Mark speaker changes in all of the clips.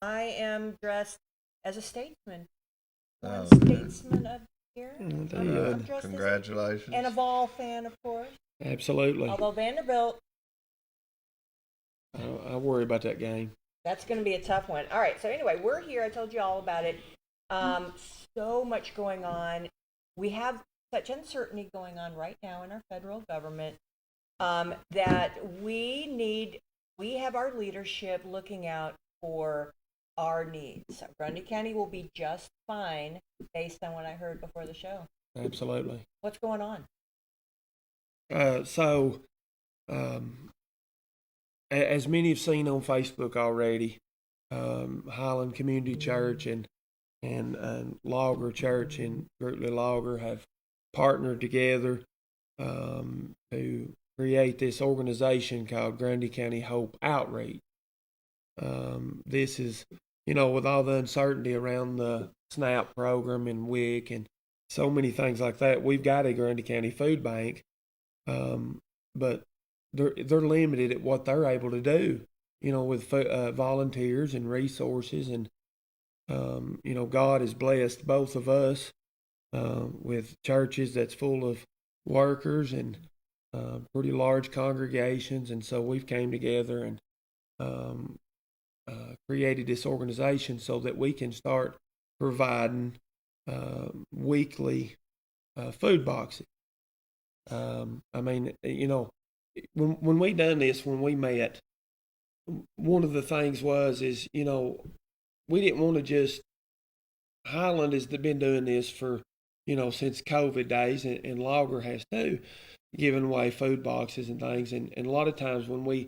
Speaker 1: I am dressed as a statesman. One
Speaker 2: Oh, good.
Speaker 1: statesman of the year.
Speaker 3: There
Speaker 1: I'm,
Speaker 3: you
Speaker 1: I'm
Speaker 3: go.
Speaker 1: dressed as and a
Speaker 2: Congratulations.
Speaker 1: Vol fan, of course.
Speaker 3: Absolutely.
Speaker 1: Although Vanderbilt,
Speaker 3: I worry about that game.
Speaker 1: that's going to be a tough one. All right. So anyway, we're here. I told you all about it. Um, so much going on. We have such uncertainty going on right now in our federal government that we have our leadership looking out for our needs. Grundy County will be just fine based on what I heard before the show.
Speaker 3: Absolutely.
Speaker 1: What's going on?
Speaker 3: So, um, as many have seen on Facebook already, Highland Community Church and Logger Church and Gertley Logger have partnered together to create this organization called Grundy County Hope Outreach. This is, with all the uncertainty around the SNAP program and WIC and so many things like that, we've got a Grundy County food bank, but they're limited at what they're able to do, with volunteers and resources, and God has blessed both of us with churches that's full of workers and pretty large congregations, and so we've came together and um, created this organization so that we can start providing weekly food boxes. I mean, when we done this, when we met, one of the things is we didn't want to just Highland has been doing this for since COVID days, and Logger has too, giving away food boxes and things, and a lot of times when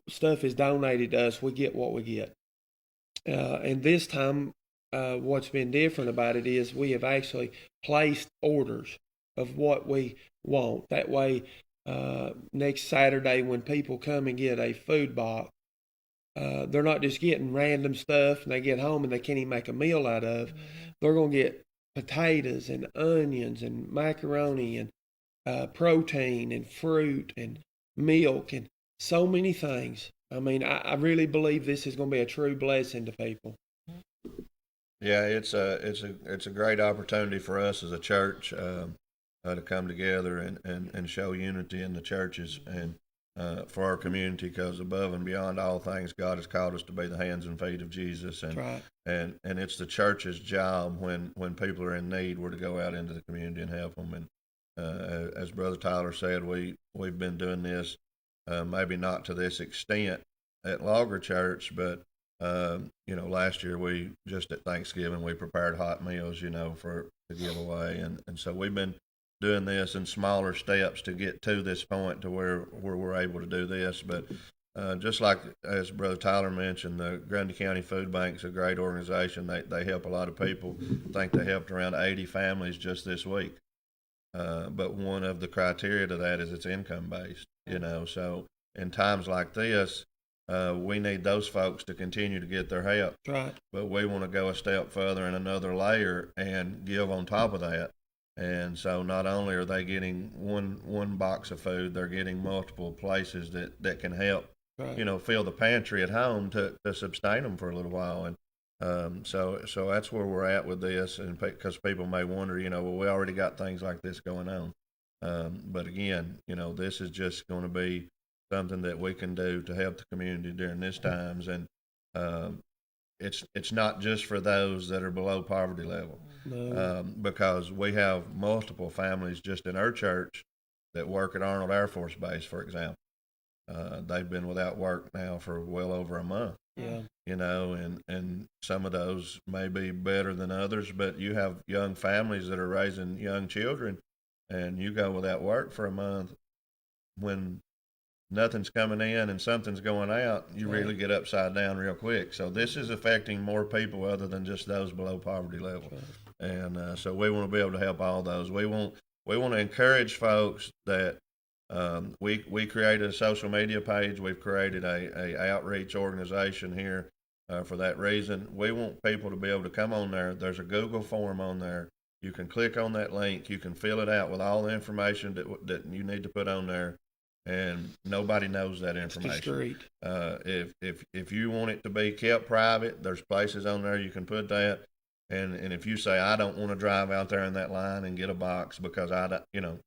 Speaker 3: stuff is donated to us, we get what we get. And this time, what's been different about it is we have actually placed orders of what we want. That way, next Saturday when people come and get a food box, they're not just getting random stuff and they get home and they can't even make a meal out of. They're going to get potatoes and onions and macaroni and protein and fruit and milk and so many things. I mean, I really believe this is going to be a true blessing to people.
Speaker 2: Yeah, it's a great opportunity for us as a church to come together and show unity in the churches and for our community, because above and beyond all things, God has called us to be the hands and feet of Jesus, and
Speaker 3: right.
Speaker 2: and it's the church's job when people are in need, we're to go out into the community and help them. And as Brother Tyler said, we've been doing this maybe not to this extent at Logger Church, but last year we just at Thanksgiving we prepared hot meals, for to give away, and so we've been doing this in smaller steps to get to this point to where we're able to do this. But just like as Brother Tyler mentioned, the Grundy County Food Bank is a great organization. They help a lot of people. I think they helped around 80 families just this week. But one of the criteria to that is it's income based. So in times like this, we need those folks to continue to get their help.
Speaker 3: Right.
Speaker 2: But we want to go a step further in another layer and give on top of that. And so not only are they getting one box of food, they're getting multiple places that can help,
Speaker 3: right.
Speaker 2: Fill the pantry at home to sustain them for a little while. And so that's where we're at with this. And because people may wonder, well, we already got things like this going on. But again, this is just going to be something that we can do to help the community during these times. And um, it's not just for those that are below poverty level,
Speaker 3: No.
Speaker 2: because we have multiple families just in our church that work at Arnold Air Force Base, for example. They've been without work now for well over a month.
Speaker 3: Yeah.
Speaker 2: And some of those may be better than others, but you have young families that are raising young children, and you go without work for a month when nothing's coming in and something's going out, you really get upside down real quick. So this is affecting more people other than just those below poverty level. And so we want to be able to help all those. We want to encourage folks that we created a social media page. We've created a outreach organization here for that reason. We want people to be able to come on there. There's a Google form on there. You can click on that link. You can fill it out with all the information that you need to put on there, and nobody knows that
Speaker 3: It's the
Speaker 2: information.
Speaker 3: street.
Speaker 2: If you want it to be kept private, there's places on there you can put that. And if you say, I don't want to drive out there in that line and get a box because I don't,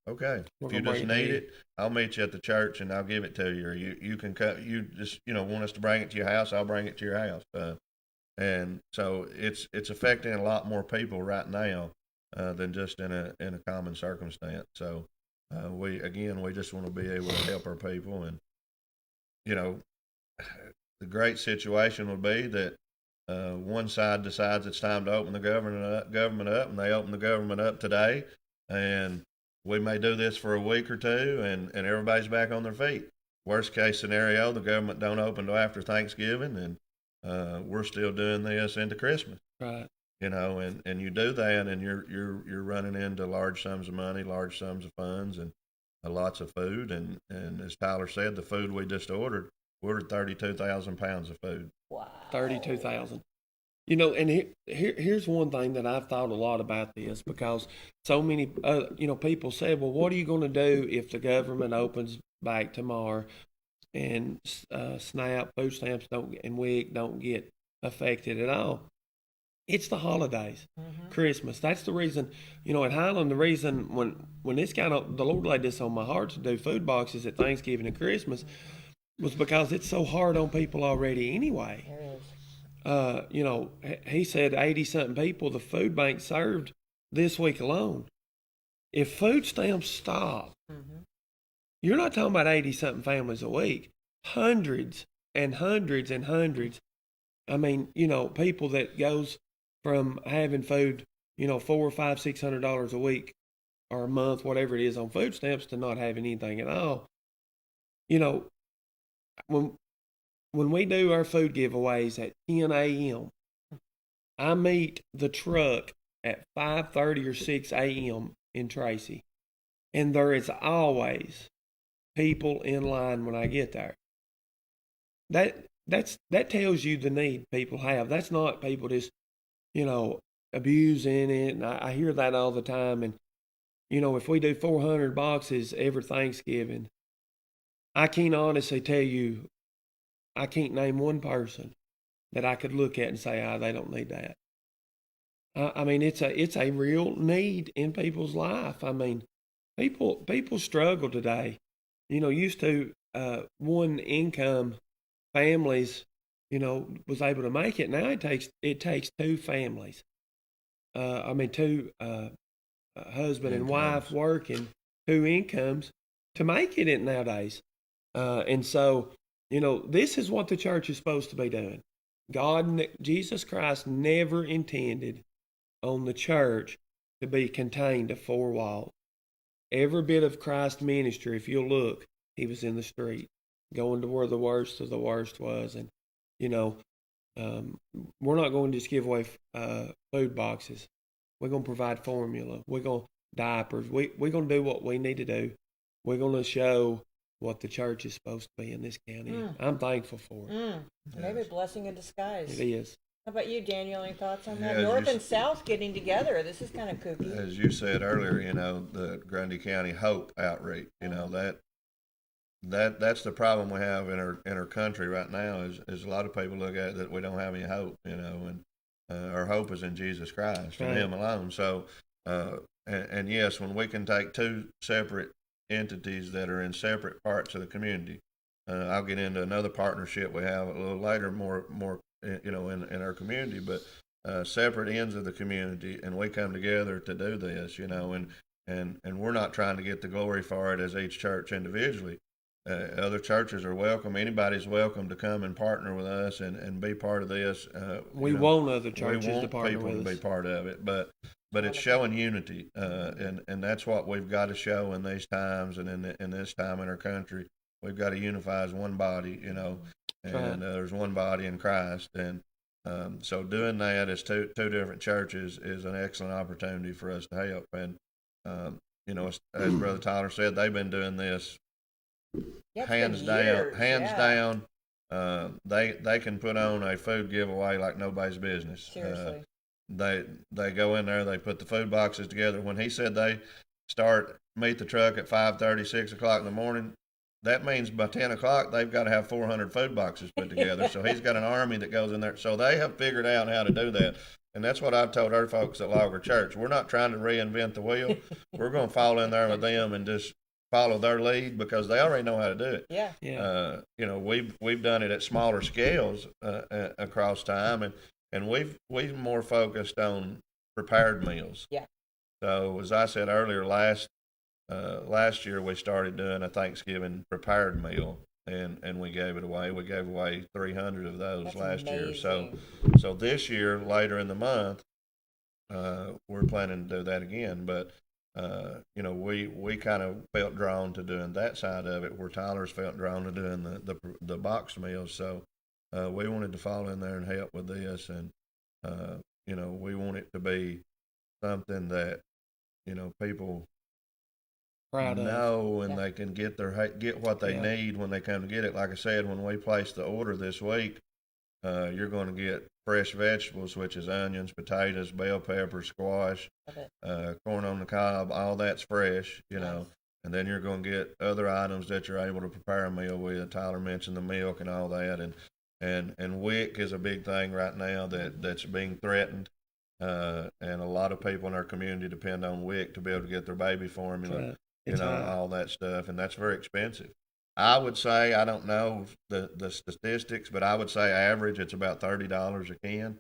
Speaker 2: okay.
Speaker 3: We're
Speaker 2: If you
Speaker 3: gonna
Speaker 2: just
Speaker 3: bring it to
Speaker 2: need
Speaker 3: you.
Speaker 2: it, I'll meet you at the church and I'll give it to you. Or you can cut, you just, want us to bring it to your house, I'll bring it to your house. And so it's affecting a lot more people right now than just in a common circumstance. So we just want to be able to help our people, and the great situation would be that one side decides it's time to open the government up, and they open the government up today, and we may do this for a week or two, and everybody's back on their feet. Worst case scenario, the government don't open till after Thanksgiving, and we're still doing this into Christmas.
Speaker 3: Right.
Speaker 2: And you do that, and you're running into large sums of money, large sums of funds, and lots of food, and as Tyler said, the food we just ordered 32,000 pounds of food.
Speaker 1: Wow.
Speaker 3: 32,000. And here's one thing that I've thought a lot about this, because so many, people said, well, what are you going to do if the government opens back tomorrow and SNAP, food stamps and WIC don't get affected at all? It's the holidays, Christmas. That's the reason, at Highland, the reason when this the Lord laid this on my heart to do food boxes at Thanksgiving and Christmas was because it's so hard on people already anyway.
Speaker 1: There is.
Speaker 3: He said 80-something people the food bank served this week alone. If food stamps stop, you're not talking about 80-something families a week. Hundreds and hundreds and hundreds. I mean, people that goes from having food, $400, $500, $600 a week or a month, whatever it is, on food stamps to not having anything at all. When we do our food giveaways at 10 a.m., I meet the truck at 5:30 or 6 a.m. in Tracy, and there is always people in line when I get there. That tells you the need people have. That's not people just, abusing it. And I hear that all the time. And, if we do 400 boxes every Thanksgiving, I can't honestly tell you, I can't name one person that I could look at and say, they don't need that. I mean, it's a real need in people's life. I mean, people struggle today. Used to one income families, was able to make it. Now it takes two families. Two husband and wife working, two incomes to make it nowadays. And so, this is what the church is supposed to be doing. Jesus Christ never intended on the church to be contained to four walls. Every bit of Christ's ministry, if you'll look, he was in the street, going to where the worst of the worst was. And, we're not going to just give away food boxes. We're going to provide formula. We're going to diapers. We're going to do what we need to do. We're going to show what the church is supposed to be in this county. I'm thankful for it.
Speaker 1: Maybe a blessing in disguise.
Speaker 3: It is.
Speaker 1: How about you, Daniel? Any thoughts on that?
Speaker 2: Yeah,
Speaker 1: North and South getting together. This is kind of kooky.
Speaker 2: As you said earlier, the Grundy County Hope outreach, that's the problem we have in our country right now is a lot of people look at it that we don't have any hope, and our hope is in Jesus Christ and Him alone. So, and yes, when we can take two separate entities that are in separate parts of the community, I'll get into another partnership we have a little later, more in our community, but separate ends of the community, and we come together to do this, and we're not trying to get the glory for it as each church individually. Other churches are welcome. Anybody's welcome to come and partner with us and be part of this.
Speaker 3: We want other churches
Speaker 2: we want
Speaker 3: to partner
Speaker 2: people
Speaker 3: with
Speaker 2: to
Speaker 3: us.
Speaker 2: be part of it, but it's showing unity, and that's what we've got to show in these times and in this time in our country. We've got to unify as one body, and there's one body in Christ, and so doing that as two different churches is an excellent opportunity for us to help. And as Brother Tyler said, they've been doing this.
Speaker 1: Yeah,
Speaker 2: Hands down, they can put on a food giveaway like nobody's business.
Speaker 1: Seriously.
Speaker 2: They go in there, they put the food boxes together. When he said they meet the truck at 5:30, 6 o'clock in the morning, that means by 10 o'clock, they've got to have 400 food boxes put together. So he's got an army that goes in there. So they have figured out how to do that. And that's what I've told our folks at Logger Church. We're not trying to reinvent the wheel. We're going to fall in there with them and just follow their lead because they already know how to do it.
Speaker 1: Yeah.
Speaker 3: Yeah.
Speaker 2: You know, we've done it at smaller scales across time, and we've more focused on prepared meals.
Speaker 1: Yeah.
Speaker 2: So as I said earlier, last year we started doing a Thanksgiving prepared meal, and we gave it away. We gave away 300 of those
Speaker 1: That's
Speaker 2: last year.
Speaker 1: amazing.
Speaker 2: So this year, later in the month, we're planning to do that again. But you know, we kind of felt drawn to doing that side of it, where Tyler's felt drawn to doing the boxed meals. So we wanted to fall in there and help with this, and you know, we want it to be something that, you know, people
Speaker 3: Proud of.
Speaker 2: know, and
Speaker 1: Yeah.
Speaker 2: they can get what they
Speaker 3: Yeah.
Speaker 2: need when they come to get it. Like I said, when we place the order this week, you're going to get fresh vegetables, which is onions, potatoes, bell peppers, squash,
Speaker 1: Love it.
Speaker 2: corn on the cob. All that's fresh, you
Speaker 1: Nice.
Speaker 2: know. And then you're going to get other items that you're able to prepare a meal with. Tyler mentioned the milk and all that, and WIC is a big thing right now that's being threatened. And a lot of people in our community depend on WIC to be able to get their baby formula,
Speaker 3: Right.
Speaker 2: you
Speaker 3: It's
Speaker 2: know,
Speaker 3: high.
Speaker 2: all that stuff, and that's very expensive. I would say, I don't know the statistics, but I would say average it's about $30 a can.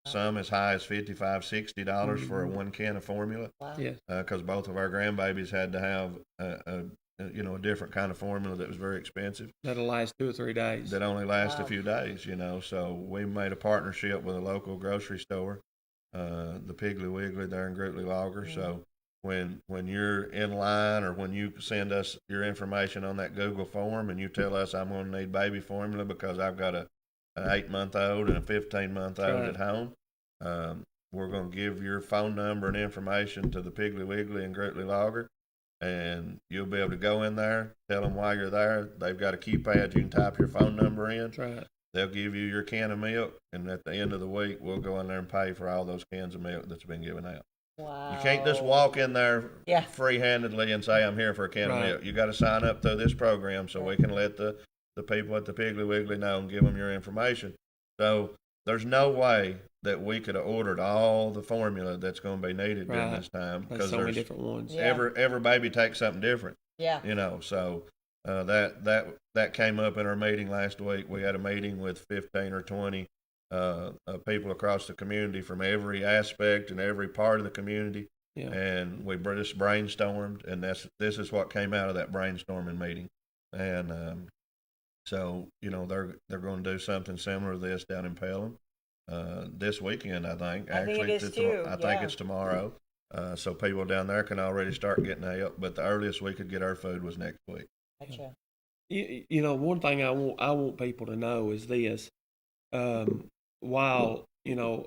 Speaker 2: Some as high as $55, $60 for a 1 can of formula.
Speaker 1: Wow.
Speaker 3: Yeah.
Speaker 2: Because both of our grandbabies had to have a different kind of formula that was very expensive,
Speaker 3: That'll last 2 or 3 days.
Speaker 2: that only lasts
Speaker 1: Wow.
Speaker 2: a few days, you know. So we made a partnership with a local grocery store, the Piggly Wiggly there in Grootly Logger. So when you're in line, or when you send us your information on that Google form and you tell us I'm going to need baby formula because I've got an 8-month-old and a 15-month-old
Speaker 3: Right.
Speaker 2: at home, we're going to give your phone number and information to the Piggly Wiggly and Grootly Logger, and you'll be able to go in there, tell them why you're there. They've got a keypad. You can type your phone number in.
Speaker 3: That's right.
Speaker 2: They'll give you your can of milk, and at the end of the week, we'll go in there and pay for all those cans of milk that's been given out.
Speaker 1: Wow.
Speaker 2: You can't just walk in there
Speaker 1: Yeah.
Speaker 2: free-handedly and say, I'm here for a can
Speaker 3: Right.
Speaker 2: of milk. You got to sign up through this program so we can let the people at the Piggly Wiggly know and give them your information. So there's no way that we could have ordered all the formula that's going to be needed during
Speaker 3: Right.
Speaker 2: this time,
Speaker 3: There's
Speaker 2: because
Speaker 3: so many
Speaker 2: there's
Speaker 3: different ones.
Speaker 1: Yeah.
Speaker 2: every baby takes something different,
Speaker 1: Yeah.
Speaker 2: you know. So that came up in our meeting last week. We had a meeting with 15 or 20 people across the community from every aspect and every part of the community.
Speaker 3: Yeah.
Speaker 2: And we just brainstormed, and this is what came out of that brainstorming meeting. And so, you know, they're going to do something similar to this down in Pelham this weekend, I think.
Speaker 1: I think it is
Speaker 2: it's
Speaker 1: too,
Speaker 2: I think
Speaker 1: yeah.
Speaker 2: it's tomorrow. So people down there can already start getting help, but the earliest we could get our food was next week.
Speaker 1: Gotcha.
Speaker 3: You know, one thing I want people to know is this. While, you know,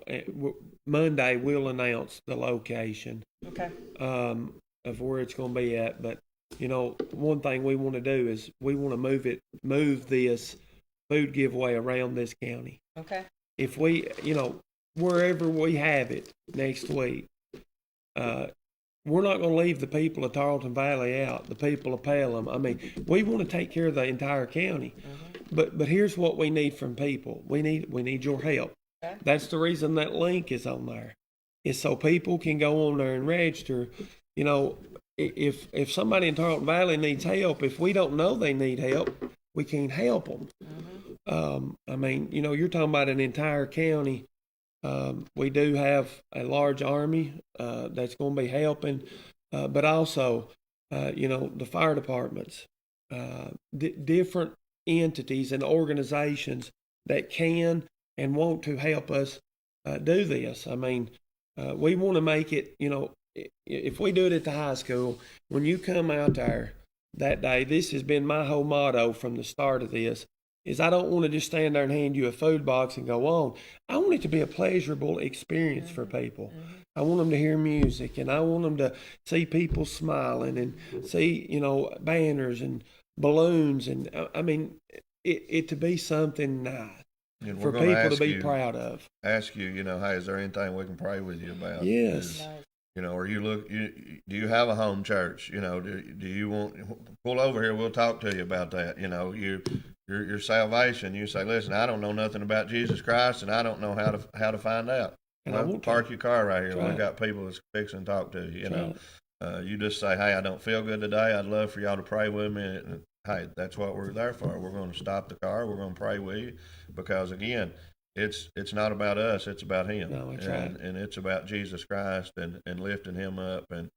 Speaker 3: Monday we'll announce the location
Speaker 1: Okay.
Speaker 3: of where it's going to be at. But, you know, one thing we want to do is we want to move this food giveaway around this county.
Speaker 1: Okay.
Speaker 3: If we, you know, wherever we have it next week, we're not going to leave the people of Tarleton Valley out, the people of Pelham. I mean, we want to take care of the entire county. But here's what we need from people. We need your help.
Speaker 1: Okay.
Speaker 3: That's the reason that link is on there. Is so people can go on there and register. You know, if somebody in Tarleton Valley needs help, if we don't know they need help, we can't help them. I mean, you know, you're talking about an entire county. We do have a large army that's going to be helping, but also, you know, the fire departments, different entities and organizations that can and want to help us do this. I mean, we want to make it, you know, if we do it at the high school, when you come out there that day, this has been my whole motto from the start of this, is I don't want to just stand there and hand you a food box and go on. I want it to be a pleasurable experience for people. I want them to hear music, and I want them to see people smiling and see, you know, banners and balloons, and I mean, it to be something nice
Speaker 2: And
Speaker 3: for
Speaker 2: we're gonna
Speaker 3: people to
Speaker 2: ask
Speaker 3: be
Speaker 2: you,
Speaker 3: proud of.
Speaker 2: Ask you, you know, hey, is there anything we can pray with you about?
Speaker 3: Yes.
Speaker 2: Is,
Speaker 1: Nice.
Speaker 2: or do you have a home church? Do you want pull over here? We'll talk to you about that. Your salvation. You say, listen, I don't know nothing about Jesus Christ, and I don't know how to find out.
Speaker 3: And I
Speaker 2: Well,
Speaker 3: won't
Speaker 2: park your car right here.
Speaker 3: That's
Speaker 2: We've
Speaker 3: right.
Speaker 2: got people that's fixing to talk to you.
Speaker 3: Right.
Speaker 2: You just say, hey, I don't feel good today. I'd love for y'all to pray with me. And, hey, that's what we're there for. We're going to stop the car. We're going to pray with you, because again, it's not about us. It's about Him.
Speaker 3: No, that's right.
Speaker 2: And it's about Jesus Christ and lifting Him up and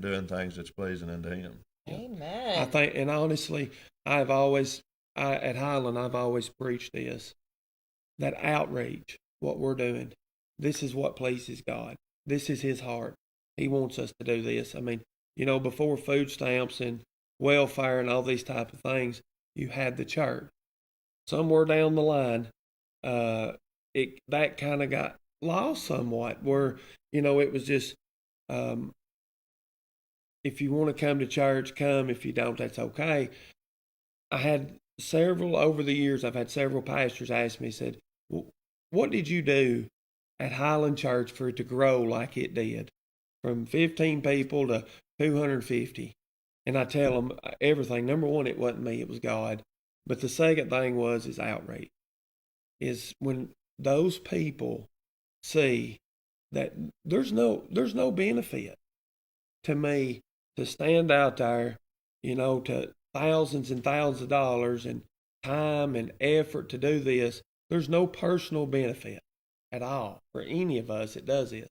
Speaker 2: doing things that's pleasing unto Him.
Speaker 1: Amen.
Speaker 3: I think, and honestly, at Highland, I've always preached this, that outreach, what we're doing, this is what pleases God. This is His heart. He wants us to do this. I mean, before food stamps and welfare and all these type of things, you had the church. Somewhere down the line, that kind of got lost somewhat, where, it was just, if you want to come to church, come. If you don't, that's okay. Over the years, I've had several pastors ask me, said, well, what did you do at Highland Church for it to grow like it did, from 15 people to 250? And I tell them everything. Number one, it wasn't me, it was God. But the second thing is outreach. Is when those people see that there's no benefit to me to stand out there, to thousands and thousands of dollars and time and effort to do this. There's no personal benefit at all for any of us that does it,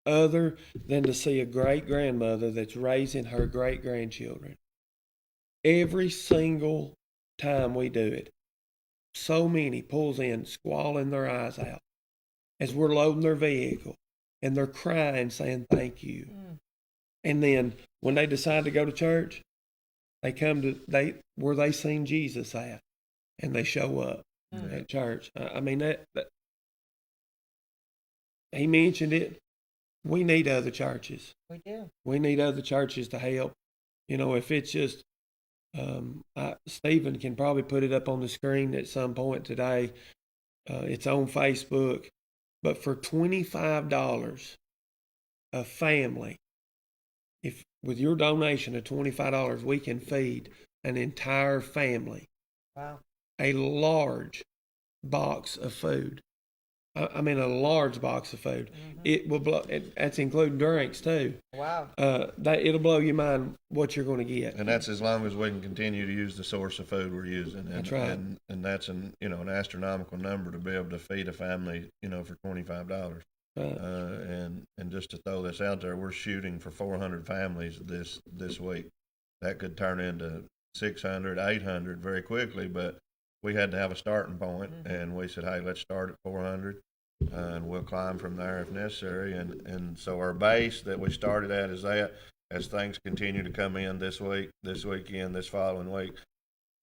Speaker 3: other than to see a great grandmother that's raising her great grandchildren. Every single time we do it, so many pulls in, squalling their eyes out as we're loading their vehicle, and they're crying, saying thank you. And then when they decide to go to church, they come to where they seen Jesus at, and they show up at church. I mean, that he mentioned it. We need other churches.
Speaker 1: We do.
Speaker 3: We need other churches to help. If it's just, Stephen can probably put it up on the screen at some point today. It's on Facebook. But for $25 a family, if with your donation of $25, we can feed an entire family.
Speaker 1: Wow.
Speaker 3: A large box of food. I mean, a large box of food. Mm-hmm. It will blow. That's including drinks too.
Speaker 1: Wow.
Speaker 3: It'll blow your mind what you're going to get.
Speaker 2: And that's as long as we can continue to use the source of food we're using. And,
Speaker 3: that's right.
Speaker 2: And that's an astronomical number to be able to feed a family, for $25.
Speaker 3: Right.
Speaker 2: And just to throw this out there, we're shooting for 400 families this week. That could turn into 600, 800 very quickly, but we had to have a starting point, and we said, hey, let's start at 400, and we'll climb from there if necessary. And so our base that we started at is that. As things continue to come in this week, this weekend, this following week,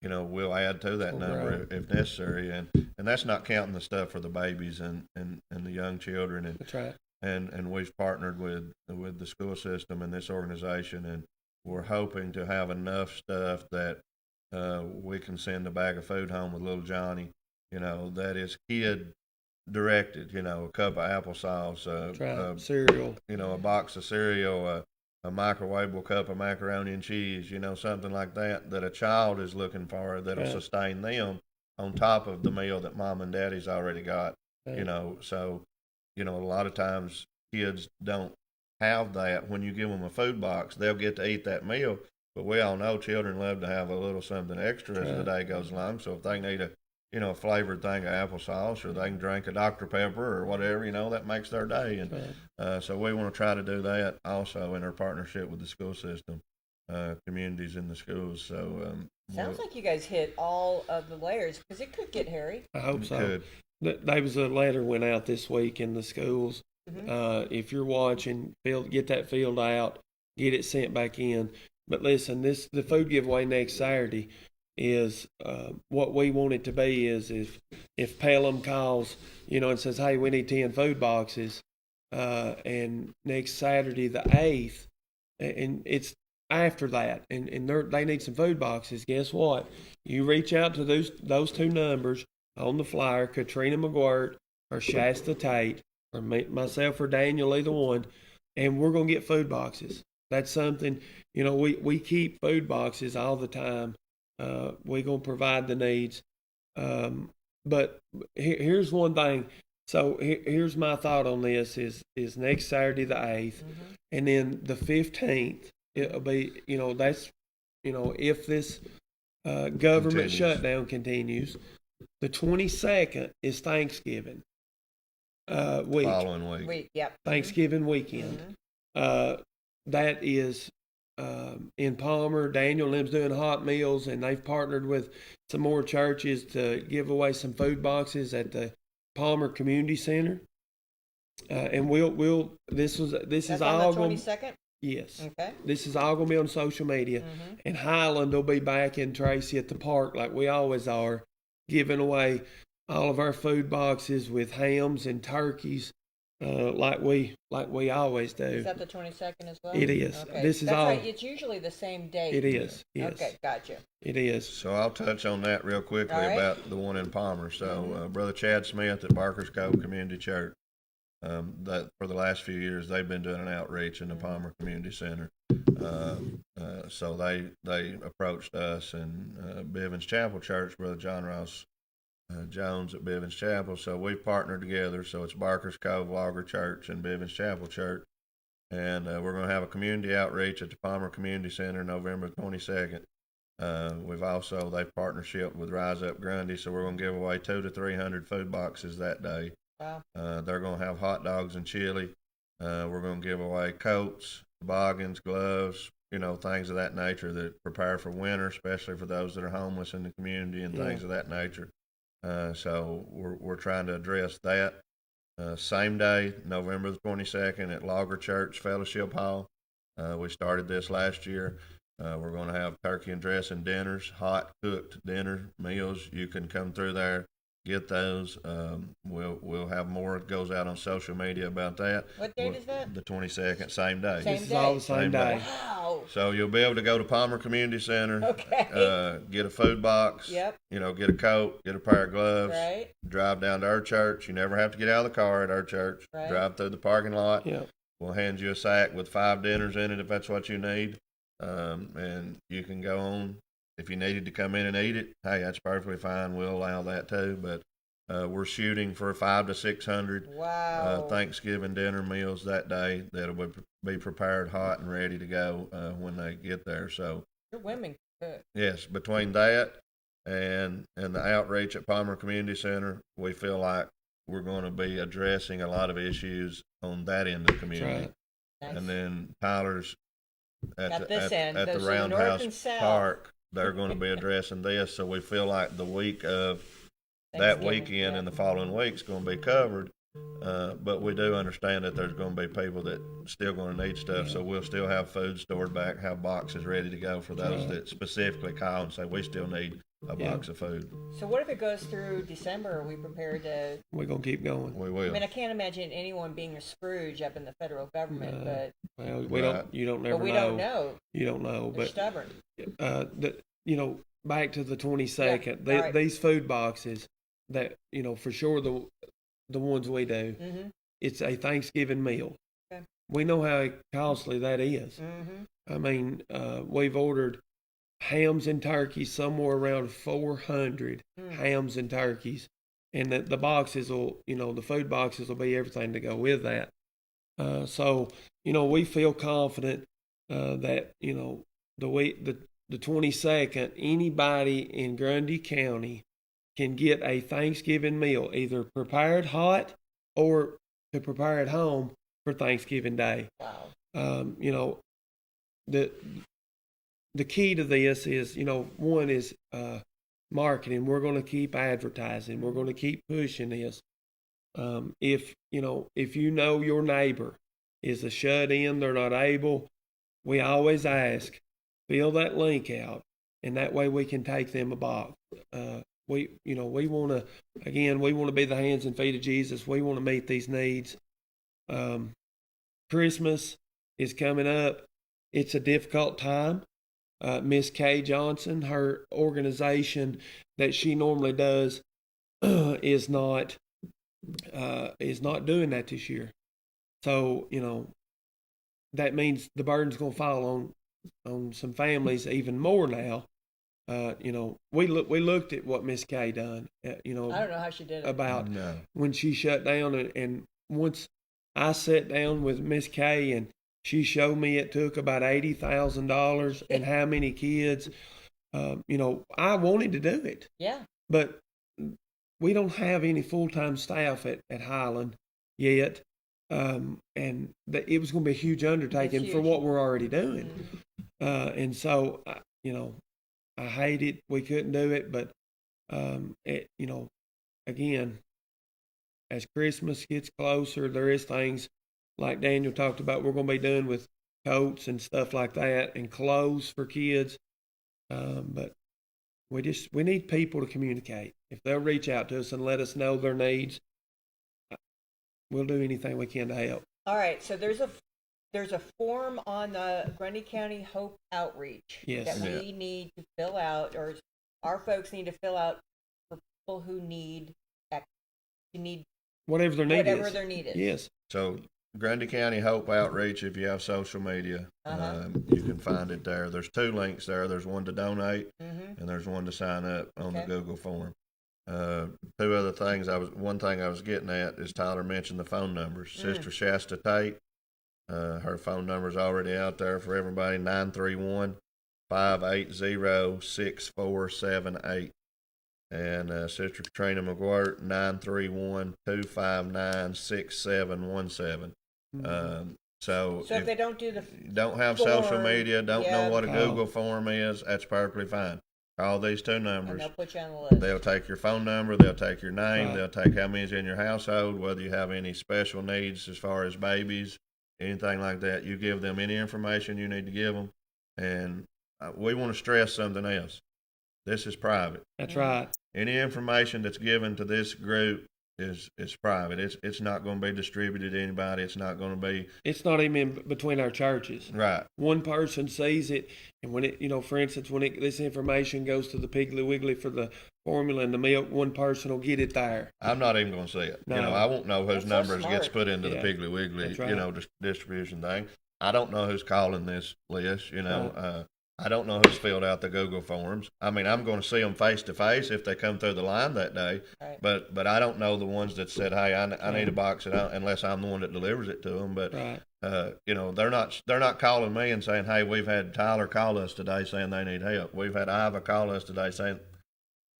Speaker 2: we'll add to that number if necessary. And that's not counting the stuff for the babies and the young children. And
Speaker 3: that's right.
Speaker 2: And we've partnered with the school system and this organization, and we're hoping to have enough stuff that we can send a bag of food home with little Johnny, that is kid directed, a cup of applesauce,
Speaker 3: cereal,
Speaker 2: a box of cereal, a microwavable cup of macaroni and cheese, something like that a child is looking for that'll sustain them on top of the meal that mom and daddy's already got, so, a lot of times kids don't have that. When you give them a food box, they'll get to eat that meal. But we all know children love to have a little something extra as the day goes along. So if they need a flavored thing of applesauce, or they can drink a Dr. Pepper or whatever, that makes their day. And so we want to try to do that also in our partnership with the school system, communities in the schools. So
Speaker 1: sounds like you guys hit all of the layers, because it could get hairy.
Speaker 3: I hope so. There was a letter went out this week in the schools. If you're watching, get that filled out, get it sent back in. But listen, the food giveaway next Saturday is what we want it to be. Is if Pelham calls, and says, "Hey, we need 10 food boxes," and next Saturday the 8th, and it's after that, and they need some food boxes. Guess what? You reach out to those two numbers on the flyer, Katrina McGuirt or Shasta Tate, or myself or Daniel, either one. and we're going to get food boxes. That's something, we keep food boxes all the time. We're going to provide the needs. But here's one thing. So here's my thought on this is next Saturday the 8th, and then the 15th, it'll be, that's, if this government
Speaker 2: Continues.
Speaker 3: shutdown continues, the 22nd is Thanksgiving week.
Speaker 2: Following week.
Speaker 1: Yep.
Speaker 3: Thanksgiving weekend. That is in Palmer. Daniel and them's doing hot meals, and they've partnered with some more churches to give away some food boxes at the Palmer Community Center. And this is
Speaker 1: That's
Speaker 3: all
Speaker 1: on the
Speaker 3: going.
Speaker 1: 22nd?
Speaker 3: Yes.
Speaker 1: Okay.
Speaker 3: This is all going to be on social media. And Highland will be back in Tracy at the park like we always are, giving away all of our food boxes with hams and turkeys, like we always do.
Speaker 1: Is that the 22nd as well?
Speaker 3: It is.
Speaker 1: Okay.
Speaker 3: This is
Speaker 1: That's
Speaker 3: all.
Speaker 1: right. It's usually the same date.
Speaker 3: It is. Yes.
Speaker 1: Okay, gotcha.
Speaker 3: It is.
Speaker 2: So I'll touch on that real quickly
Speaker 1: All right.
Speaker 2: about the one in Palmer. So Brother Chad Smith at Barker's Cove Community Church, that for the last few years they've been doing an outreach in the Palmer Community Center. So they approached us and Bivens Chapel Church, Brother John Ross Jones at Bivens Chapel. So we partnered together. So it's Barker's Cove Logger Church and Bivens Chapel Church. And we're going to have a community outreach at the Palmer Community Center November 22nd. We've also, they've partnership with Rise Up Grundy, so we're going to give away 200 to 300 food boxes that day.
Speaker 1: Wow.
Speaker 2: They're going to have hot dogs and chili. We're going to give away coats, toboggans, gloves, things of that nature that prepare for winter, especially for those that are homeless in the community and things of that nature. So we're trying to address that. Same day, November the 22nd at Logger Church Fellowship Hall. We started this last year. We're going to have turkey and dressing dinners, hot cooked dinner meals. You can come through there, get those. We'll have more. It goes out on social media about that.
Speaker 1: What date is that?
Speaker 2: The 22nd, same day.
Speaker 1: Same
Speaker 3: This is all the same day.
Speaker 1: Wow.
Speaker 2: So you'll be able to go to Palmer Community Center,
Speaker 1: Okay.
Speaker 2: get a food box,
Speaker 1: Yep.
Speaker 2: Get a coat, get a pair of gloves,
Speaker 1: Right.
Speaker 2: drive down to our church. You never have to get out of the car at our church.
Speaker 1: Right.
Speaker 2: Drive through the parking lot.
Speaker 3: Yeah.
Speaker 2: We'll hand you a sack with 5 dinners in it if that's what you need. And you can go on. If you needed to come in and eat it, hey, that's perfectly fine. We'll allow that too. But we're shooting for 500 to 600
Speaker 1: Wow.
Speaker 2: Thanksgiving dinner meals that day that'll be prepared hot and ready to go when they get there. So
Speaker 1: Your women cook.
Speaker 2: yes, between that and the outreach at Palmer Community Center, we feel like we're going to be addressing a lot of issues on that end of the community.
Speaker 3: right.
Speaker 1: Nice.
Speaker 2: And then Tyler's
Speaker 1: At this end,
Speaker 2: at the
Speaker 1: those are the north and
Speaker 2: Roundhouse
Speaker 1: south.
Speaker 2: Park, they're going to be addressing this. So we feel like the week of that
Speaker 1: Thanksgiving,
Speaker 2: weekend
Speaker 1: yeah.
Speaker 2: and the following week's going to be covered. But we do understand that there's going to be people that still going to need stuff. So we'll still have food stored back, have boxes ready to go for those that specifically call and say, we still need a box of food.
Speaker 1: So what if it goes through December? Are we prepared to?
Speaker 3: We're going to keep going.
Speaker 2: We
Speaker 1: I
Speaker 2: will.
Speaker 1: mean, I can't imagine anyone being a Scrooge up in the federal government,
Speaker 3: No.
Speaker 1: but
Speaker 3: Well, we don't. You don't never
Speaker 1: we
Speaker 3: know.
Speaker 1: don't know.
Speaker 3: You don't know.
Speaker 1: They're
Speaker 3: But
Speaker 1: stubborn.
Speaker 3: back to the 22nd.
Speaker 1: Yeah, all right.
Speaker 3: These food boxes that for sure the ones we do.
Speaker 1: Mm-hmm.
Speaker 3: It's a Thanksgiving meal.
Speaker 1: Okay.
Speaker 3: We know how costly that is.
Speaker 1: Mm-hmm.
Speaker 3: I mean, we've ordered hams and turkeys somewhere around 400 hams and turkeys, and the boxes will, the food boxes will be everything to go with that. So we feel confident that the 22nd, anybody in Grundy County can get a Thanksgiving meal, either prepared hot or to prepare at home for Thanksgiving Day.
Speaker 1: Wow.
Speaker 3: The key to this is, one is marketing. We're going to keep advertising. We're going to keep pushing this. If your neighbor is a shut-in, they're not able, we always ask, fill that link out, and that way we can take them a box. We want to be the hands and feet of Jesus. We want to meet these needs. Christmas is coming up. It's a difficult time. Miss Kay Johnson, her organization that she normally does, is not doing that this year. So that means the burden's going to fall on some families even more now. We looked at what Miss Kay done.
Speaker 1: I don't know how she did it.
Speaker 3: About
Speaker 2: No.
Speaker 3: when she shut down, and once I sat down with Miss Kay and she showed me it took about $80,000 and how many kids. I wanted to do it.
Speaker 1: Yeah.
Speaker 3: But we don't have any full-time staff at Highland yet. And it was going to be a huge undertaking
Speaker 1: It's
Speaker 3: for
Speaker 1: huge.
Speaker 3: what we're already doing.
Speaker 1: Mm-hmm.
Speaker 3: And so, I hate it. We couldn't do it, but, again, as Christmas gets closer, there is things like Daniel talked about we're going to be doing with coats and stuff like that and clothes for kids. But we need people to communicate. If they'll reach out to us and let us know their needs, we'll do anything we can to help.
Speaker 1: All right. So there's a form on the Grundy County Hope Outreach
Speaker 3: Yes.
Speaker 1: that we need to fill out, or our folks need to fill out for people who need
Speaker 3: Whatever their need
Speaker 1: whatever
Speaker 3: is.
Speaker 1: their need is.
Speaker 3: Yes.
Speaker 2: So Grundy County Hope Outreach, if you have social media, you can find it there. There's 2 links there. There's one to donate, and there's one to sign up on the Google form. 2 other things. One thing I was getting at is Tyler mentioned the phone numbers. Sister Shasta Tate, her phone number's already out there for everybody, 931-580-6478. And Sister Katrina McGuire, 931-259-6717. So
Speaker 1: if they don't do
Speaker 2: don't have
Speaker 1: form,
Speaker 2: social media, don't know what a
Speaker 3: call.
Speaker 2: Google form is, that's perfectly fine. Call these 2
Speaker 1: and
Speaker 2: numbers.
Speaker 1: they'll put you on the list.
Speaker 2: They'll take your phone number, they'll take your name,
Speaker 3: Right.
Speaker 2: they'll take how many's in your household, whether you have any special needs as far as babies, anything like that. You give them any information you need to give them. And we want to stress something else. This is private.
Speaker 3: That's right.
Speaker 2: Any information that's given to this group is private. It's not going to be distributed to anybody. It's not going to be
Speaker 3: It's not even between our churches.
Speaker 2: right.
Speaker 3: One person sees it, and when it, for instance, when this information goes to the Piggly Wiggly for the formula and the milk, one person will get it there.
Speaker 2: I'm not even going to see it.
Speaker 3: No.
Speaker 2: I won't know whose
Speaker 1: That's so
Speaker 2: numbers gets
Speaker 1: smart.
Speaker 2: put into the
Speaker 3: Yeah.
Speaker 2: Piggly Wiggly,
Speaker 3: That's right.
Speaker 2: Distribution thing. I don't know who's calling this list. I don't know who's filled out the Google forms. I mean, I'm going to see them face to face if they come through the line that day.
Speaker 1: Right.
Speaker 2: But I don't know the ones that said, "Hey, I need a box," unless I'm the one that delivers it to them. But
Speaker 3: Right.
Speaker 2: they're not calling me and saying, "Hey, we've had Tyler call us today saying they need help. We've had Iva call us today saying,"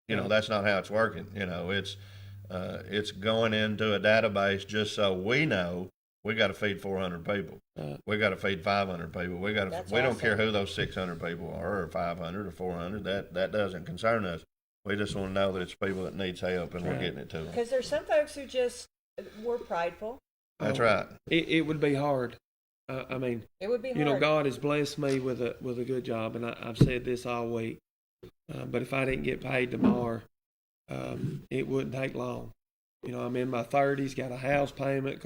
Speaker 2: that's not how it's working. It's going into a database just so we know we got to feed 400 people. We got to feed 500 people. We don't
Speaker 1: awesome.
Speaker 2: care who those 600 people are, or 500 or 400. That doesn't concern us. We just want to know that it's people that needs help and we're getting it to them.
Speaker 1: Because there's some folks who just were prideful.
Speaker 2: That's right.
Speaker 3: It would be hard. I mean,
Speaker 1: It would be hard.
Speaker 3: God has blessed me with a good job, and I've said this all week. But if I didn't get paid tomorrow, it wouldn't take long. I'm in my 30s, got a house payment,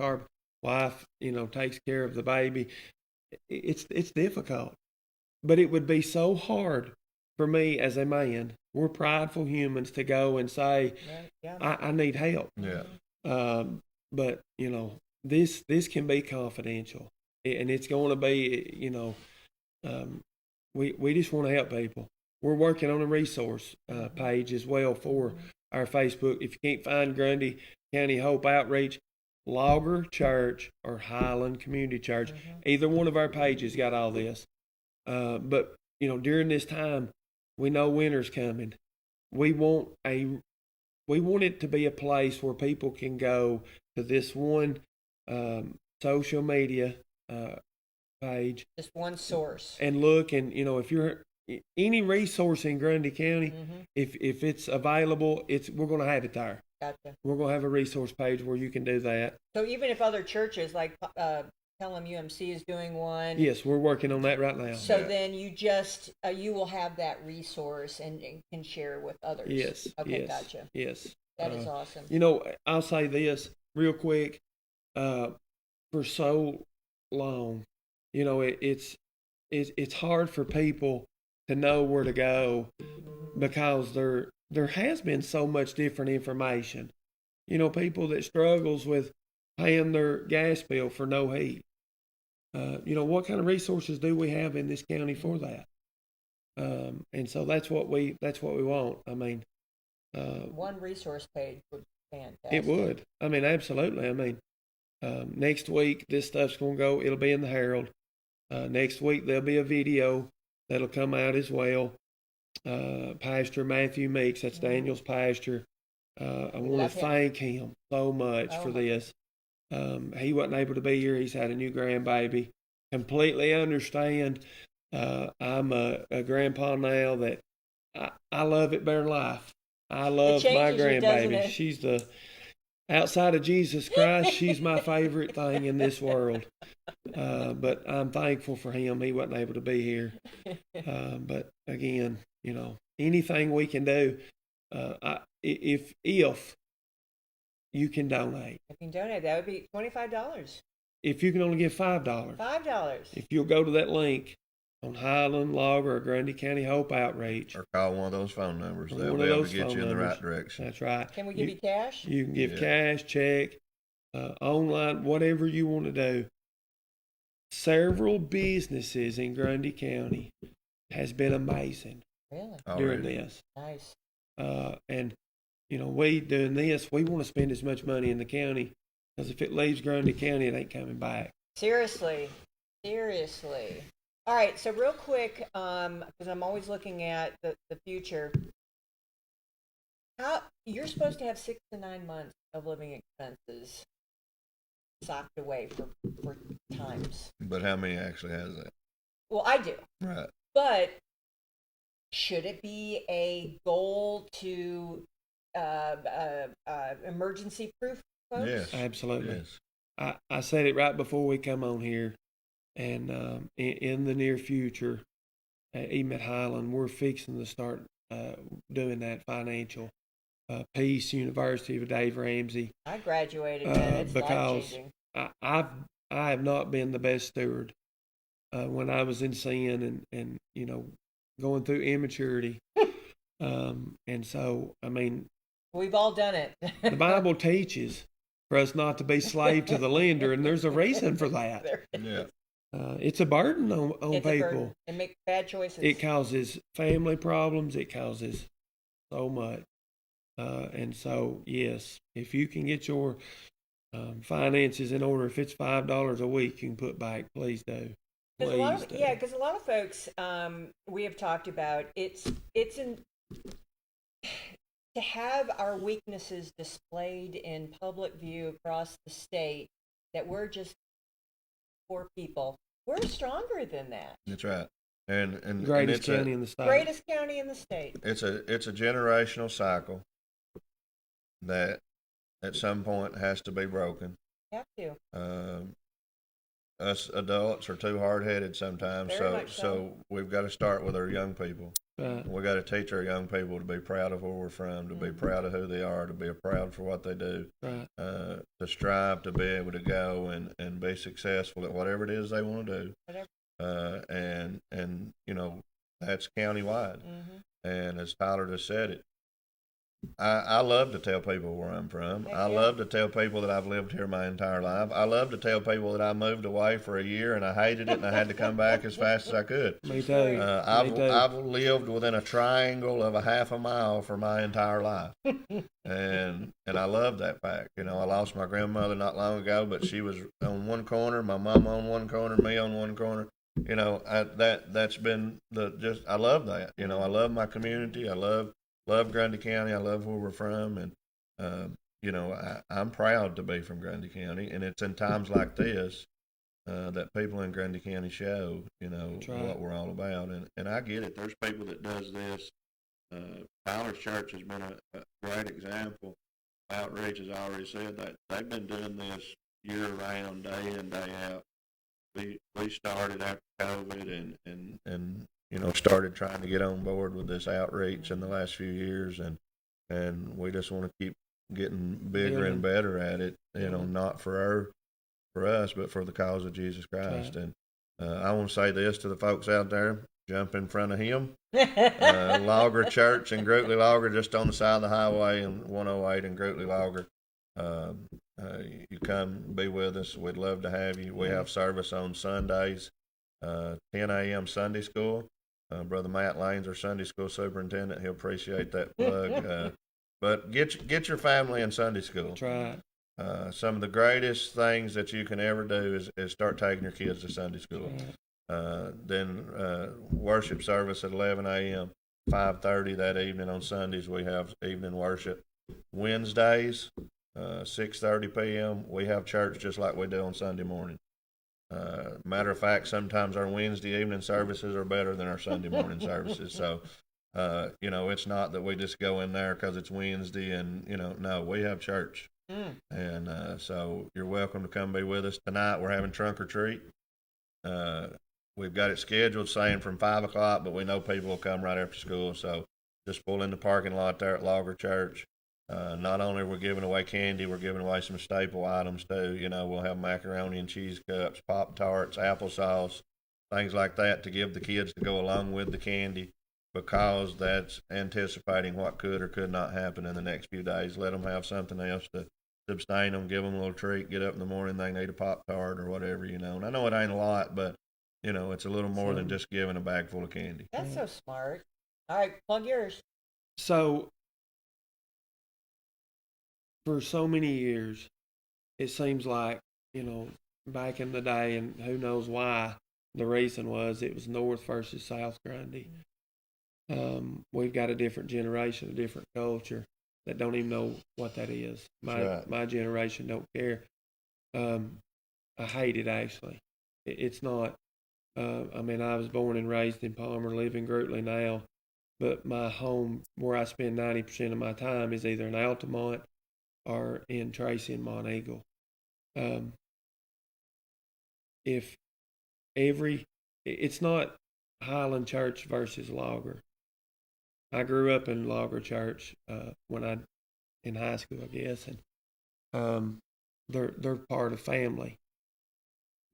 Speaker 3: wife, takes care of the baby. It's difficult, but it would be so hard for me as a man. We're prideful humans to go and say,
Speaker 1: Right, yeah.
Speaker 3: I need help.
Speaker 2: Yeah.
Speaker 3: But this can be confidential, and it's going to be, we just want to help people. We're working on a resource page as well for our Facebook. If you can't find Grundy County Hope Outreach, Logger Church or Highland Community Church, either one of our pages got all this. But during this time, we know winter's coming. We want it to be a place where people can go to this one social media page,
Speaker 1: Just one source.
Speaker 3: and look, and if you're any resource in Grundy County, if it's available, we're going to have it there.
Speaker 1: Gotcha.
Speaker 3: We're going to have a resource page where you can do that.
Speaker 1: So even if other churches like Pelham UMC is doing one,
Speaker 3: Yes, we're working on that right now.
Speaker 1: so then you just you will have that resource and can share with others.
Speaker 3: Yes.
Speaker 1: Okay,
Speaker 3: yes,
Speaker 1: gotcha.
Speaker 3: Yes.
Speaker 1: That is awesome.
Speaker 3: I'll say this real quick. For so long, it's hard for people to know where to go because there has been so much different information. People that struggles with paying their gas bill for no heat. What kind of resources do we have in this county for that? And so that's what we want. I mean,
Speaker 1: One resource page would be fantastic.
Speaker 3: it would. I mean, absolutely. I mean, next week this stuff's gonna go. It'll be in the Herald. Next week there'll be a video that'll come out as well. Pastor Matthew Meeks, that's Daniel's pastor. I want to thank him so much for this. He wasn't able to be here. He's had a new grandbaby. Completely understand. I'm a grandpa now that I love it better than life. I love my grandbaby. She's the outside of Jesus Christ. She's my favorite thing in this world. But I'm thankful for him. He wasn't able to be here. But again, anything we can do, if you can donate.
Speaker 1: If you can donate, that would be $25.
Speaker 3: If you can only give $5.
Speaker 1: $5.
Speaker 3: If you'll go to that link on Highland, Logger, or Grundy County Hope Outreach.
Speaker 2: Or call one of those phone numbers. They'll be able to get you in the right direction.
Speaker 3: That's right.
Speaker 1: Can we give you cash?
Speaker 3: You can give cash, check, online, whatever you want to do. Several businesses in Grundy County has been amazing during this.
Speaker 1: Nice.
Speaker 3: And, we doing this, we want to spend as much money in the county because if it leaves Grundy County, it ain't coming back.
Speaker 1: Seriously. All right, so real quick, because I'm always looking at the future. You're supposed to have 6 to 9 months of living expenses socked away for times.
Speaker 2: But how many actually has that?
Speaker 1: Well, I do.
Speaker 2: Right.
Speaker 1: But should it be a goal to emergency proof, folks?
Speaker 2: Yes.
Speaker 3: Absolutely.
Speaker 2: Yes.
Speaker 3: I said it right before we come on here, and in the near future, even at Highland, we're fixing to start doing that financial. Peace University with Dave Ramsey.
Speaker 1: I graduated, man. It's
Speaker 3: because
Speaker 1: life-changing.
Speaker 3: I have not been the best steward when I was in sin and going through immaturity. And so, I mean,
Speaker 1: we've all done it.
Speaker 3: The Bible teaches for us not to be slave to the lender, and there's a reason for that.
Speaker 2: Yeah.
Speaker 3: It's a burden on people.
Speaker 1: And make bad choices.
Speaker 3: It causes family problems. It causes so much. And so, yes, if you can get your finances in order, if it's $5 a week, you can put back. Please do.
Speaker 1: Because a lot of folks we have talked about to have our weaknesses displayed in public view across the state, that we're just poor people. We're stronger than that.
Speaker 2: That's right. And
Speaker 3: greatest county in the state.
Speaker 1: Greatest county in the state.
Speaker 2: It's a generational cycle that at some point has to be broken.
Speaker 1: Have to.
Speaker 2: Us adults are too hard-headed sometimes, so we've got to start with our young people.
Speaker 3: Right.
Speaker 2: We've got to teach our young people to be proud of where we're from, to be proud of who they are, to be proud for what they do,
Speaker 3: right.
Speaker 2: To strive to be able to go and be successful at whatever it is they want to do.
Speaker 1: Whatever.
Speaker 2: And that's countywide.
Speaker 1: Mm-hmm.
Speaker 2: And as Tyler just said it, I love to tell people where I'm from. I love to tell people that I've lived here my entire life. I love to tell people that I moved away for a year and I hated it and I had to come back as fast as I could.
Speaker 3: Me too.
Speaker 2: I've lived within a triangle of a half a mile for my entire life, and I love that fact. I lost my grandmother not long ago, but she was on one corner, my mom on one corner, me on one corner. That's been I love that. I love my community. I love Grundy County. I love where we're from, and I'm proud to be from Grundy County. And it's in times like this that people in Grundy County show, what we're all about. And I get it. There's people that does this. Tyler's Church has been a great example. Outreach, as I already said, that they've been doing this year round, day in, day out. We started after COVID and started trying to get on board with this outreach in the last few years, and we just want to keep getting bigger and better at it, not for us, but for the cause of Jesus Christ. Right. And I want to say this to the folks out there: jump in front of him. Logger Church in Grootly Logger, just on the side of the highway, and 108 in Grootly Logger. You come be with us. We'd love to have you. We have service on Sundays, 10 a.m. Sunday school. Brother Matt Lane's our Sunday school superintendent. He'll appreciate that plug. But get your family in Sunday school.
Speaker 3: That's right.
Speaker 2: Some of the greatest things that you can ever do is start taking your kids to Sunday school. Then worship service at 11 a.m., 5:30 that evening on Sundays. We have evening worship. Wednesdays, 6:30 p.m. we have church just like we do on Sunday morning. Matter of fact, sometimes our Wednesday evening services are better than our Sunday morning services. So, it's not that we just go in there because it's Wednesday and, no, we have church. And so you're welcome to come be with us. Tonight we're having trunk or treat. We've got it scheduled saying from 5 o'clock, but we know people will come right after school. So just pull in the parking lot there at Logger Church. Not only are we giving away candy, we're giving away some staple items too. We'll have macaroni and cheese cups, Pop-Tarts, applesauce, things like that to give the kids to go along with the candy, because that's anticipating what could or could not happen in the next few days. Let them have something else to sustain them, give them a little treat, get up in the morning, they can eat a Pop-Tart or whatever, And I know it ain't a lot, but, it's a little more than just giving a bag full of candy.
Speaker 1: That's so smart. All right, plug yours.
Speaker 3: So, for so many years, it seems like, back in the day, and who knows why, the reason was it was North versus South Grundy. We've got a different generation, a different culture that don't even know what that is. My generation don't care. I hate it, actually. It's not, I was born and raised in Palmer, live in Gertley now, but my home, where I spend 90% of my time, is either in Altamont or in Tracy and Mont Eagle. It's not Highland Church versus Logger. I grew up in Logger Church in high school, I guess, and they're part of family.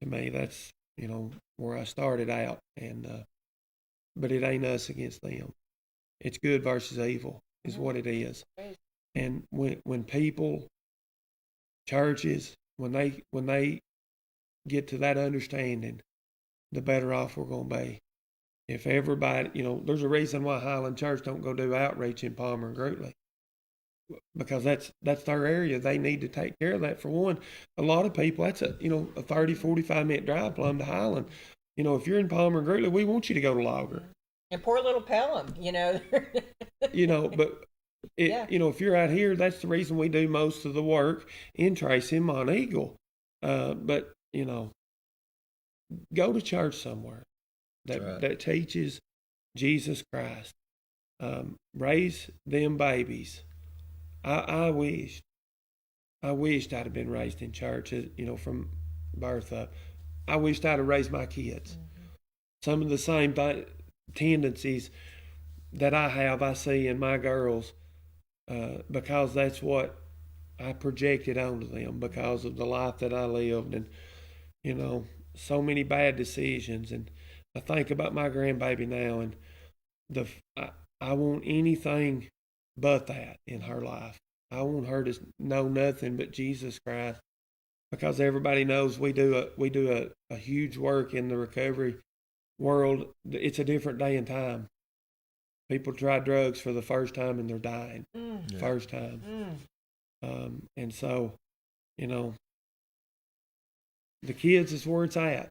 Speaker 3: To me, that's where I started out, and but it ain't us against them. It's good versus evil is what it is. And when people, churches, when they get to that understanding, the better off we're going to be. If everybody, there's a reason why Highland Church don't go do outreach in Palmer and Gertley, because that's their area. They need to take care of that. For one, a lot of people, that's a 30, 45-minute drive plumb to Highland. If you're in Palmer and Gertley, we want you to go to Logger.
Speaker 1: And poor little Pelham,
Speaker 3: but if you're out here, that's the reason we do most of the work in Tracy and Mont Eagle. But go to church somewhere that teaches Jesus Christ. Raise them babies. I wished I'd have been raised in church, from birth up. I wished I'd have raised my kids. Mm-hmm. Some of the same tendencies that I have, I see in my girls, because that's what I projected onto them because of the life that I lived, and so many bad decisions. And I think about my grandbaby now, and I want anything but that in her life. I want her to know nothing but Jesus Christ, because everybody knows we do a huge work in the recovery world. It's a different day and time. People try drugs for the first time and they're dying. First time. And so, the kids is where it's at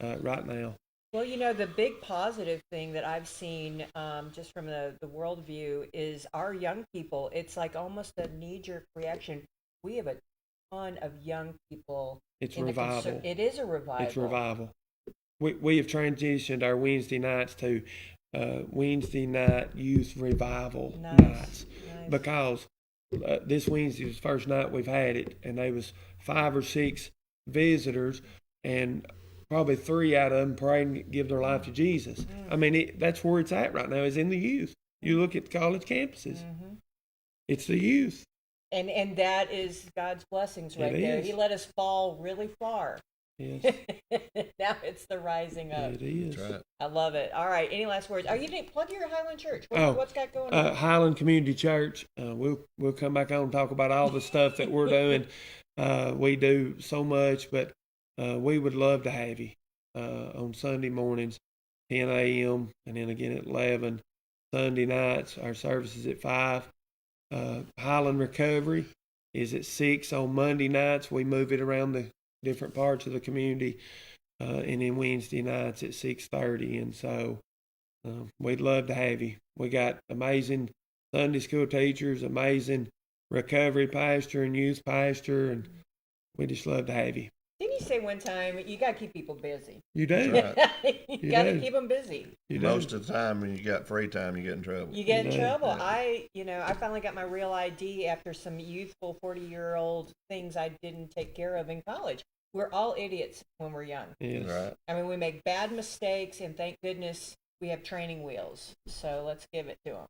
Speaker 3: right now.
Speaker 1: Well, the big positive thing that I've seen just from the world view is our young people. It's like almost a knee-jerk reaction. We have a ton of young people.
Speaker 3: It's revival.
Speaker 1: It is a revival.
Speaker 3: It's revival. We have transitioned our Wednesday nights to Wednesday night youth revival nights. Because this Wednesday was the first night we've had it, and there was 5 or 6 visitors, and probably 3 out of them praying to give their life to Jesus. I mean, that's where it's at right now, is in the youth. You look at college campuses. It's the youth. And
Speaker 1: that is God's blessings right there. He let us fall really far.
Speaker 3: Yes,
Speaker 1: Now it's the rising up.
Speaker 3: it is.
Speaker 2: That's right.
Speaker 1: I love it. All right. Any last words? You didn't plug your Highland Church.
Speaker 3: Oh,
Speaker 1: What's got going on?
Speaker 3: Highland Community Church. We'll come back on and talk about all the stuff that we're doing. We do so much, but we would love to have you on Sunday mornings, 10 a.m. and then again at 11. Sunday nights, our service is at 5. Highland Recovery is at 6 on Monday nights. We move it around the different parts of the community, and then Wednesday nights at 6:30. And so we'd love to have you. We got amazing Sunday school teachers, amazing recovery pastor and youth pastor, and we just love to have you.
Speaker 1: Didn't you say one time you got to keep people busy?
Speaker 3: You do.
Speaker 2: That's right.
Speaker 1: You
Speaker 3: You
Speaker 1: got to
Speaker 3: do.
Speaker 1: keep them busy.
Speaker 3: You do.
Speaker 2: Most of the time, when you got free time, you get in trouble.
Speaker 1: You get in
Speaker 3: Yeah.
Speaker 1: trouble.
Speaker 2: Yeah.
Speaker 1: I finally got my real ID after some youthful 40-year-old things I didn't take care of in college. We're all idiots when we're young.
Speaker 3: Yes.
Speaker 2: Right.
Speaker 1: I mean, we make bad mistakes, and thank goodness we have training wheels. So let's give it to them.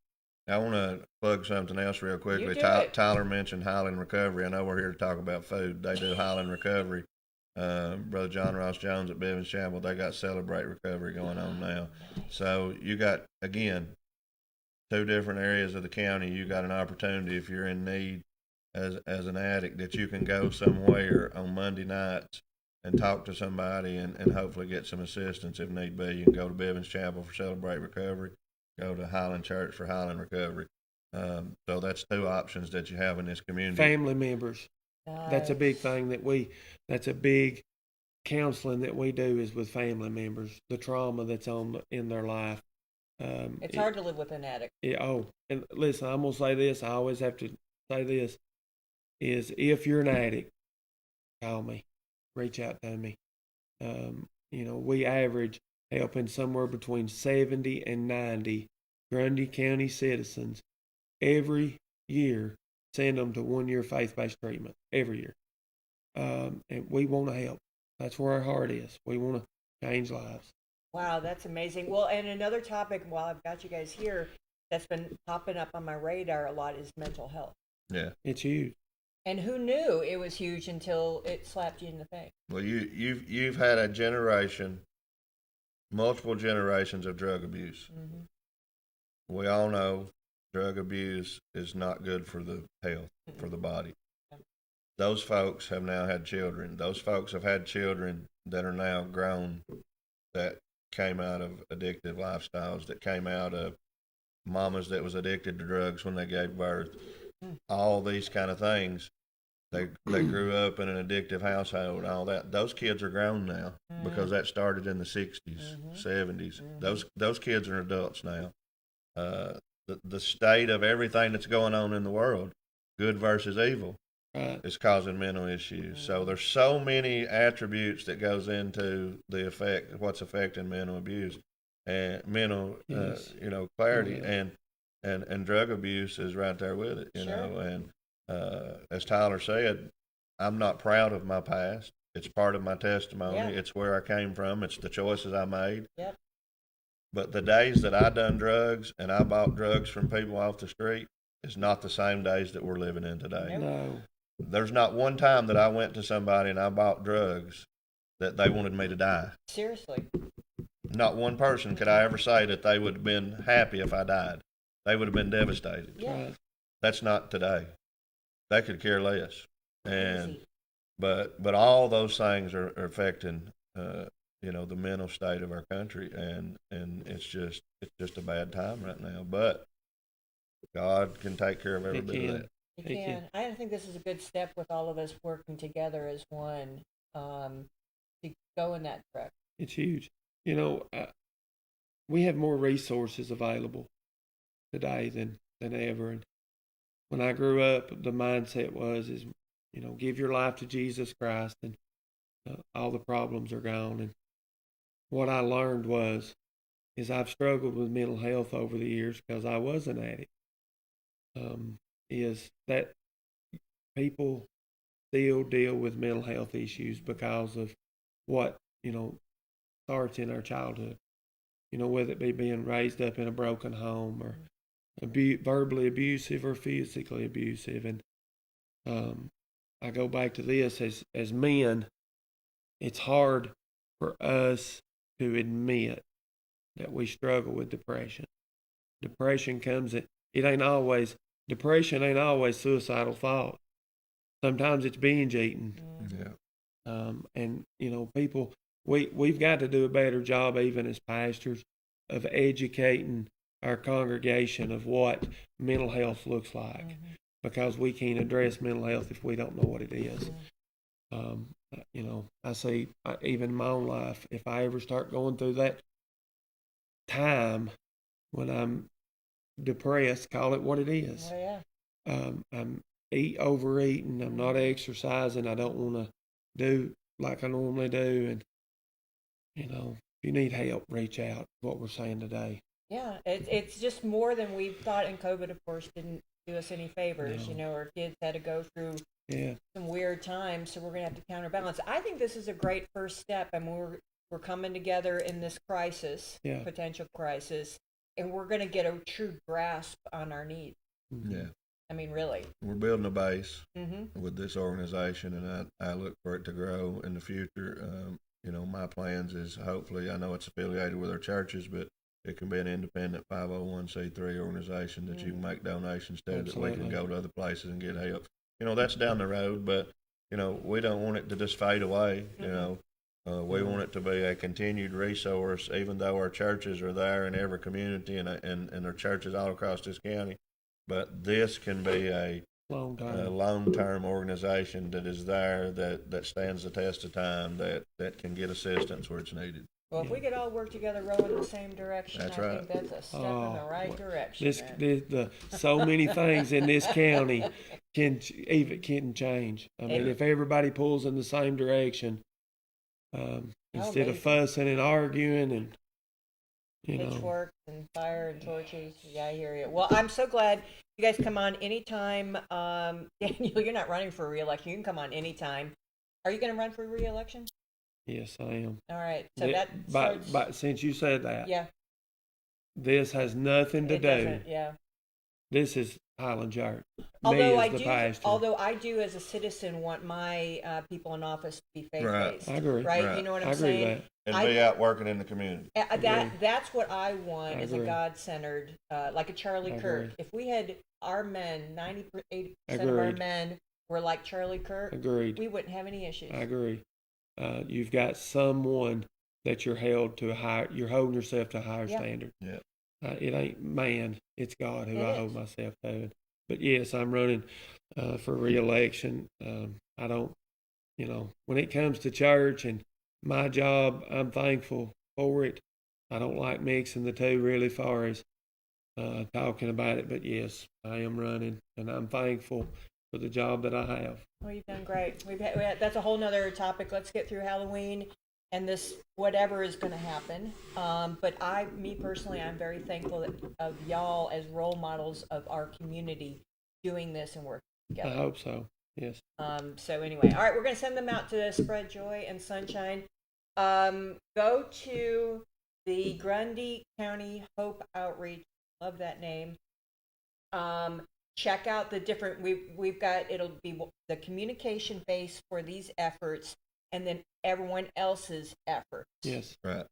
Speaker 2: I want to plug something else real quickly.
Speaker 1: You do it.
Speaker 2: Tyler mentioned Highland Recovery. I know we're here to talk about food. They do Highland Recovery. Brother John Ross Jones at Bivens Chapel, they got Celebrate Recovery going on now. So you got, again, 2 different areas of the county. You got an opportunity if you're in need as an addict that you can go somewhere on Monday nights and talk to somebody and hopefully get some assistance if need be. You can go to Bivens Chapel for Celebrate Recovery, go to Highland Church for Highland Recovery. So that's 2 options that you have in this community.
Speaker 3: Family members. That's a big
Speaker 1: Nice.
Speaker 3: thing that's a big counseling that we do is with family members, the trauma that's in their life.
Speaker 1: It's hard to live with an addict.
Speaker 3: And listen, I'm going to say this. I always have to say this is if you're an addict, call me, reach out to me. We average helping somewhere between 70 and 90 Grundy County citizens every year, send them to 1-year faith-based treatment every year. And we want to help. That's where our heart is. We want to change lives.
Speaker 1: Wow, that's amazing. Well, and another topic, while I've got you guys here, that's been popping up on my radar a lot is mental health.
Speaker 2: Yeah.
Speaker 3: It's huge.
Speaker 1: And who knew it was huge until it slapped you in the face?
Speaker 2: Well, you've had a generation, multiple generations of drug abuse.
Speaker 1: Mm-hmm.
Speaker 2: We all know drug abuse is not good for the health, for the body. Those folks have now had children. Those folks have had children that are now grown that came out of addictive lifestyles, that came out of mamas that was addicted to drugs when they gave birth. All these kind of things. They grew up in an addictive household and all that. Those kids are grown now because that started in the 60s, 70s. Those kids are adults now. The state of everything that's going on in the world, good versus evil, is causing mental issues. So there's so many attributes that goes into the effect, what's affecting mental abuse and mental, clarity, and drug abuse is right there with it, you know. And as Tyler said, I'm not proud of my past. It's part of my testimony.
Speaker 1: Yeah.
Speaker 2: It's where I came from. It's the choices I made.
Speaker 1: Yep.
Speaker 2: But the days that I done drugs and I bought drugs from people off the street is not the same days that we're living in today.
Speaker 3: No.
Speaker 2: There's not one time that I went to somebody and I bought drugs that they wanted me to die.
Speaker 1: Seriously.
Speaker 2: Not one person could I ever say that they would have been happy if I died. They would have been devastated.
Speaker 1: Yeah.
Speaker 3: Right.
Speaker 2: That's not today. They could care less. And
Speaker 1: Easy.
Speaker 2: but all those things are affecting the mental state of our country, and it's just a bad time right now. But God can take care of every bit of that.
Speaker 1: You
Speaker 3: Thank you.
Speaker 1: can. I think this is a good step with all of us working together as one to go in that direction.
Speaker 3: It's huge. We have more resources available today than ever. And when I grew up, the mindset is give your life to Jesus Christ and all the problems are gone. And what I learned is I've struggled with mental health over the years because I was an addict. Is that people still deal with mental health issues because of what, starts in our childhood, whether it be being raised up in a broken home or verbally abusive or physically abusive. And I go back to this as men, it's hard for us to admit that we struggle with depression. Depression depression ain't always suicidal thought. Sometimes it's binge eating.
Speaker 2: Yeah.
Speaker 3: And people, we've got to do a better job, even as pastors, of educating our congregation of what mental health looks like, because we can't address mental health if we don't know what it is. I see, even in my own life, if I ever start going through that time when I'm depressed, call it what it is.
Speaker 1: Oh, yeah.
Speaker 3: I'm overeating, I'm not exercising, I don't want to do like I normally do, and if you need help, reach out. What we're saying today.
Speaker 1: Yeah, it's just more than we thought, and COVID, of course, didn't do us any favors.
Speaker 3: No.
Speaker 1: Our kids had to go through
Speaker 3: Yeah.
Speaker 1: some weird times, so we're going to have to counterbalance. I think this is a great first step, and we're coming together in this crisis, potential crisis, and we're going to get a true grasp on our needs.
Speaker 2: Yeah.
Speaker 1: I mean, really.
Speaker 2: We're building a base with this organization, and I look for it to grow in the future. My plans is hopefully, I know it's affiliated with our churches, but it can be an independent 501c3 organization that you can make donations to, that we can go to other places and get help. That's down the road, but, we don't want it to just fade away. We want it to be a continued resource, even though our churches are there in every community and our churches all across this county. But this can be a long-term organization that is there, that stands the test of time, that can get assistance where it's needed.
Speaker 1: Well, if we could all work together, row in the same direction,
Speaker 2: That's
Speaker 1: I
Speaker 2: right.
Speaker 1: think that's a step in the right direction.
Speaker 3: So many things in this county can change. I mean, if everybody pulls in the same direction, instead of fussing and arguing and
Speaker 1: pitchforks and fire and torches. Yeah, I hear you. Well, I'm so glad you guys come on anytime. Daniel, you're not running for re-election. You can come on anytime. Are you going to run for re-election?
Speaker 3: Yes, I am.
Speaker 1: All right. So
Speaker 3: But since you said that,
Speaker 1: yeah,
Speaker 3: this has nothing to do.
Speaker 1: Yeah.
Speaker 3: This is Highland Church.
Speaker 1: Although I do, as a citizen, want my people in office to be faith-based.
Speaker 3: I agree.
Speaker 1: Right?
Speaker 2: Right.
Speaker 1: You know what I'm
Speaker 3: I agree
Speaker 1: saying?
Speaker 3: with that.
Speaker 2: And be out working in the community.
Speaker 1: That's what I want, is a
Speaker 3: agree.
Speaker 1: God-centered, like a Charlie
Speaker 3: I
Speaker 1: Kirk.
Speaker 3: agree.
Speaker 1: If we had our men, 98% of our
Speaker 3: Agreed.
Speaker 1: men were like Charlie Kirk,
Speaker 3: Agreed.
Speaker 1: we wouldn't have any issues.
Speaker 3: I agree. You've got someone that you're holding yourself to a higher standard.
Speaker 2: Yeah.
Speaker 3: It ain't man, it's God who I hold myself to. But yes, I'm running for re-election. I don't, when it comes to church and my job, I'm thankful for it. I don't like mixing the two really far as talking about it. But yes, I am running, and I'm thankful for the job that I have.
Speaker 1: Well, you've done great. That's a whole nother topic. Let's get through Halloween and this whatever is going to happen. But me personally, I'm very thankful of y'all as role models of our community doing this and working together.
Speaker 3: I hope so. Yes.
Speaker 1: So anyway, all right, we're going to send them out to spread joy and sunshine. Go to the Grundy County Hope Outreach. Love that name. Check out the different, we've got, it'll be the communication base for these efforts and then everyone else's efforts.
Speaker 3: Yes.
Speaker 2: Right.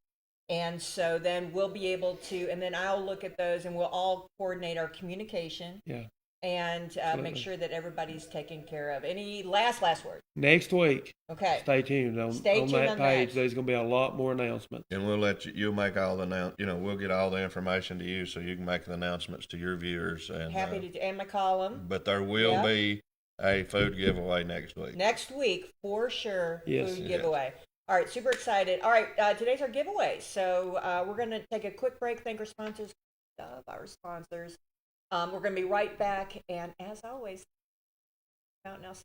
Speaker 1: And so then we'll be able to, and then I'll look at those and we'll all coordinate our communication.
Speaker 3: Yeah.
Speaker 1: And make sure that everybody's taken care of. Any last words?
Speaker 3: Next week.
Speaker 1: Okay.
Speaker 3: Stay tuned on that page. There's going to be a lot more announcements.
Speaker 2: And we'll let you'll make all the we'll get all the information to you so you can make the announcements to your viewers. And
Speaker 1: happy to, and McCullough.
Speaker 2: But there will be a food giveaway next week.
Speaker 1: Next week, for sure,
Speaker 3: yes.
Speaker 1: Food giveaway. All right, super excited. All right, today's our giveaway. So we're going to take a quick break. Thank our sponsors. We're going to be right back. And as always, Mountain Elsa.